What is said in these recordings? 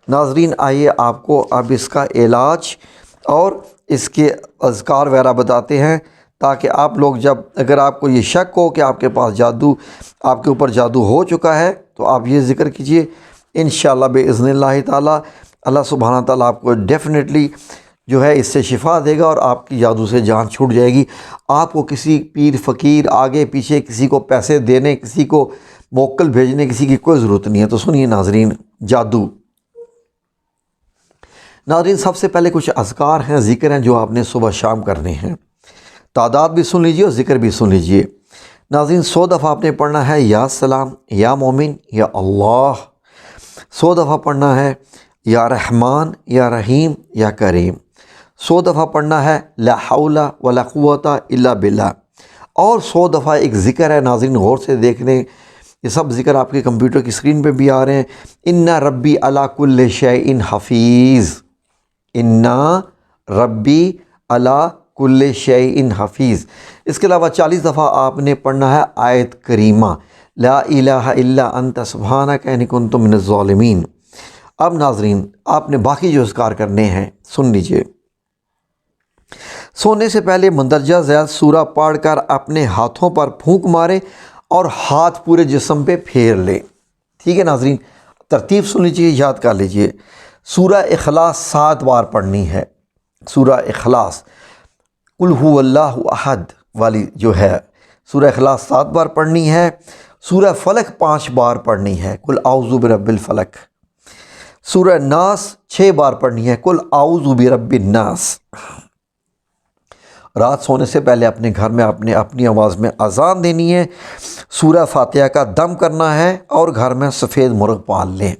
ناظرین آئیے آپ کو اب اس کا علاج اور اس کے اذکار وغیرہ بتاتے ہیں، تاکہ آپ لوگ جب اگر آپ کو یہ شک ہو کہ آپ کے پاس جادو، آپ کے اوپر جادو ہو چکا ہے، تو آپ یہ ذکر کیجئے، انشاءاللہ باذن اللہ تعالی اللہ سبحانہ تعالیٰ آپ کو ڈیفینیٹلی جو ہے اس سے شفا دے گا اور آپ کی جادو سے جان چھوٹ جائے گی۔ آپ کو کسی پیر فقیر آگے پیچھے کسی کو پیسے دینے، کسی کو موکل بھیجنے، کسی کی کوئی ضرورت نہیں ہے۔ تو سنیے ناظرین، جادو۔ ناظرین سب سے پہلے کچھ اذکار ہیں، ذکر ہیں جو آپ نے صبح شام کرنے ہیں۔ تعداد بھی سن لیجئے اور ذکر بھی سن لیجئے۔ ناظرین 100 دفعہ آپ نے پڑھنا ہے یا سلام، یا مومن، یا اللہ۔ 100 دفعہ پڑھنا ہے یا رحمان، یا رحیم، یا کریم۔ 100 دفعہ پڑھنا ہے لا حول ولا قوت الا باللہ۔ اور 100 دفعہ ایک ذکر ہے، ناظرین غور سے دیکھ لیں، یہ سب ذکر آپ کے کمپیوٹر کی اسکرین پہ بھی آ رہے ہیں۔ ان ربی علی کل شیء حفیظ، ان ربی علی کل شیء حفیظ۔ اس کے علاوہ 40 دفعہ آپ نے پڑھنا ہے آیت کریمہ لا الہ الا انت سبحانک انی کنت من الظالمین۔ اب ناظرین آپ نے باقی جو اذکار کرنے ہیں سن لیجئے۔ سونے سے پہلے مندرجہ ذیل سورہ پڑھ کر اپنے ہاتھوں پر پھونک مارے اور ہاتھ پورے جسم پہ پھیر لیں۔ ٹھیک ہے ناظرین، ترتیب سن لیجئے، یاد کر لیجئے۔ سورہ اخلاص 7 بار پڑھنی ہے، سورہ اخلاص قل هو اللہ احد والی جو ہے سورہ اخلاص 7 بار پڑھنی ہے۔ سورہ فلق 5 بار پڑھنی ہے، قل اعوذ برب الفلق۔ سورہ ناس 6 بار پڑھنی ہے، قل اعوذ برب الناس۔ رات سونے سے پہلے اپنے گھر میں آپ نے اپنی آواز میں اذان دینی ہے، سورہ فاتحہ کا دم کرنا ہے اور گھر میں سفید مرغ پال لیں۔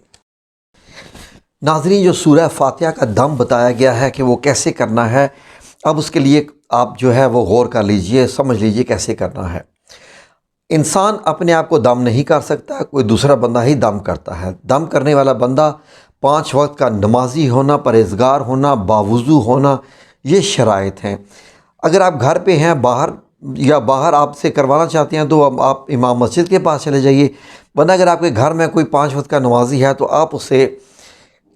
ناظرین جو سورہ فاتحہ کا دم بتایا گیا ہے کہ وہ کیسے کرنا ہے، اب اس کے لیے آپ جو ہے وہ غور کر لیجئے، سمجھ لیجئے کیسے کرنا ہے۔ انسان اپنے آپ کو دم نہیں کر سکتا، کوئی دوسرا بندہ ہی دم کرتا ہے۔ دم کرنے والا بندہ 5 وقت کا نمازی ہونا، پرہیزگار ہونا، باوضو ہونا، یہ شرائط ہیں۔ اگر آپ گھر پہ ہیں، باہر آپ سے کروانا چاہتے ہیں تو آپ امام مسجد کے پاس چلے جائیے، ورنہ اگر آپ کے گھر میں کوئی 5 وقت کا نمازی ہے تو آپ اسے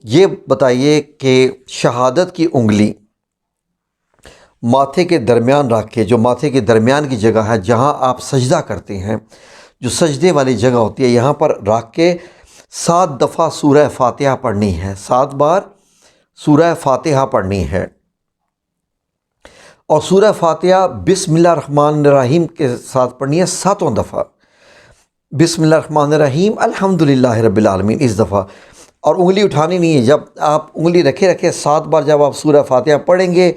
یہ بتائیے کہ شہادت کی انگلی ماتھے کے درمیان رکھ کے، جو ماتھے کے درمیان کی جگہ ہے جہاں آپ سجدہ کرتے ہیں، جو سجدے والی جگہ ہوتی ہے، یہاں پر رکھ کے 7 دفعہ سورہ فاتحہ پڑھنی ہے، 7 بار سورہ فاتحہ پڑھنی ہے۔ اور سورہ فاتحہ بسم اللہ الرحمن الرحیم کے ساتھ پڑھنی ہے 7 دفعہ، بسم اللہ الرحمن الرحیم الحمدللہ رب العالمین اس دفعہ۔ اور انگلی اٹھانی نہیں ہے، جب آپ انگلی رکھے 7 بار جب آپ سورہ فاتحہ پڑھیں گے،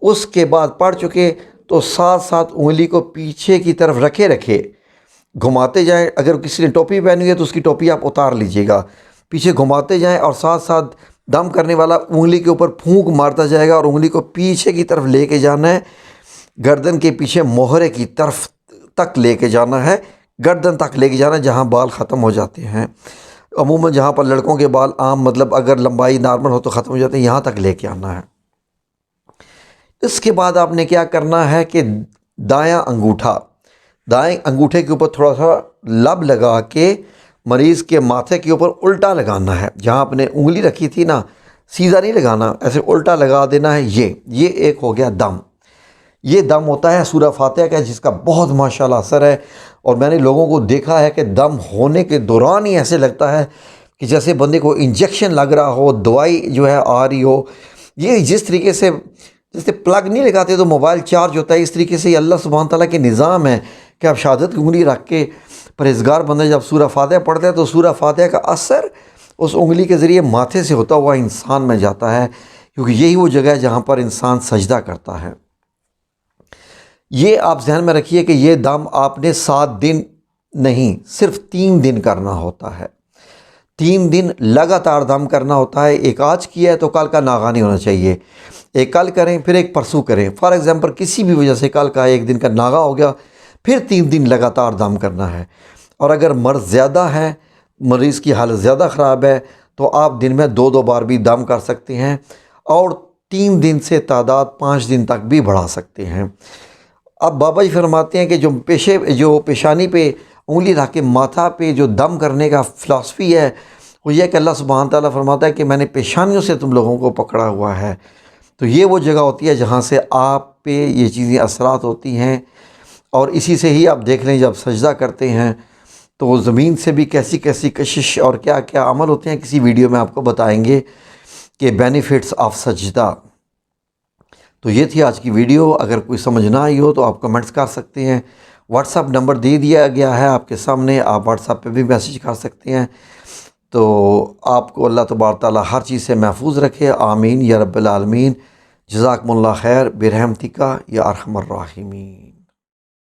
اس کے بعد پڑھ چکے تو ساتھ انگلی کو پیچھے کی طرف رکھے گھماتے جائیں۔ اگر کسی نے ٹوپی پہنی ہے تو اس کی ٹوپی آپ اتار لیجئے گا، پیچھے گھماتے جائیں اور ساتھ دم کرنے والا انگلی کے اوپر پھونک مارتا جائے گا اور انگلی کو پیچھے کی طرف لے کے جانا ہے، گردن کے پیچھے موہرے کی طرف تک لے کے جانا ہے، گردن تک لے کے جانا ہے جہاں بال ختم ہو جاتے ہیں۔ عموماً جہاں پر لڑکوں کے بال عام مطلب اگر لمبائی نارمل ہو تو ختم ہو جاتے ہیں، یہاں تک لے کے آنا ہے۔ اس کے بعد آپ نے کیا کرنا ہے کہ دائیں انگوٹھے کے اوپر تھوڑا سا لب لگا کے مریض کے ماتھے کے اوپر الٹا لگانا ہے، جہاں آپ نے انگلی رکھی تھی نا، سیدھا نہیں لگانا، ایسے الٹا لگا دینا ہے۔ یہ ایک ہو گیا دم۔ یہ دم ہوتا ہے سورہ فاتحہ کا، جس کا بہت ماشاءاللہ اثر ہے، اور میں نے لوگوں کو دیکھا ہے کہ دم ہونے کے دوران ہی ایسے لگتا ہے کہ جیسے بندے کو انجیکشن لگ رہا ہو، دوائی جو ہے آ رہی ہو۔ یہ جس طریقے سے جیسے پلگ نہیں لگاتے تو موبائل چارج ہوتا ہے، اس طریقے سے یہ اللہ سبحانہ تعالیٰ کے نظام ہے کہ آپ شہادت کی انگلی رکھ کے پرہیزگار بندہ جب سورہ فاتحہ پڑھتا ہے تو سورہ فاتحہ کا اثر اس انگلی کے ذریعے ماتھے سے ہوتا ہوا انسان میں جاتا ہے، کیونکہ یہی وہ جگہ ہے جہاں پر انسان سجدہ کرتا ہے۔ یہ آپ ذہن میں رکھیے کہ یہ دم آپ نے 7 دن نہیں، صرف 3 دن کرنا ہوتا ہے۔ 3 دن لگاتار دم کرنا ہوتا ہے۔ ایک آج کیا ہے تو کل کا ناغہ نہیں ہونا چاہیے، ایک کل کریں پھر ایک پرسوں کریں۔ فار ایگزامپل کسی بھی وجہ سے کل کا 1 دن کا ناغہ ہو گیا، پھر 3 دن لگاتار دم کرنا ہے۔ اور اگر مرض زیادہ ہے، مریض کی حالت زیادہ خراب ہے، تو آپ دن میں 2 بار بھی دم کر سکتے ہیں، اور 3 دن سے تعداد 5 دن تک بھی بڑھا سکتے ہیں۔ اب بابا جی فرماتے ہیں کہ جو پیشانی پہ انگلی رکھ کے ماتھا پہ جو دم کرنے کا فلسفی ہے، وہ یہ کہ اللہ سبحانہ تعالیٰ فرماتا ہے کہ میں نے پیشانیوں سے تم لوگوں کو پکڑا ہوا ہے۔ تو یہ وہ جگہ ہوتی ہے جہاں سے آپ پہ یہ چیزیں اثرات ہوتی ہیں، اور اسی سے ہی آپ دیکھ لیں جب سجدہ کرتے ہیں تو زمین سے بھی کیسی کیسی کشش اور کیا کیا عمل ہوتے ہیں، کسی ویڈیو میں آپ کو بتائیں گے کہ بینیفٹس آف سجدہ۔ تو یہ تھی آج کی ویڈیو۔ اگر کوئی سمجھ نہ آئی ہو تو آپ کمنٹس کر سکتے ہیں، واٹس ایپ نمبر دے دیا گیا ہے آپ کے سامنے، آپ واٹس ایپ پہ بھی میسیج کر سکتے ہیں۔ تو آپ کو اللہ تبارک تعالیٰ ہر چیز سے محفوظ رکھے، آمین یا رب العالمین۔ جزاکم اللہ خیر برحمتک یا ارحم الراحمین۔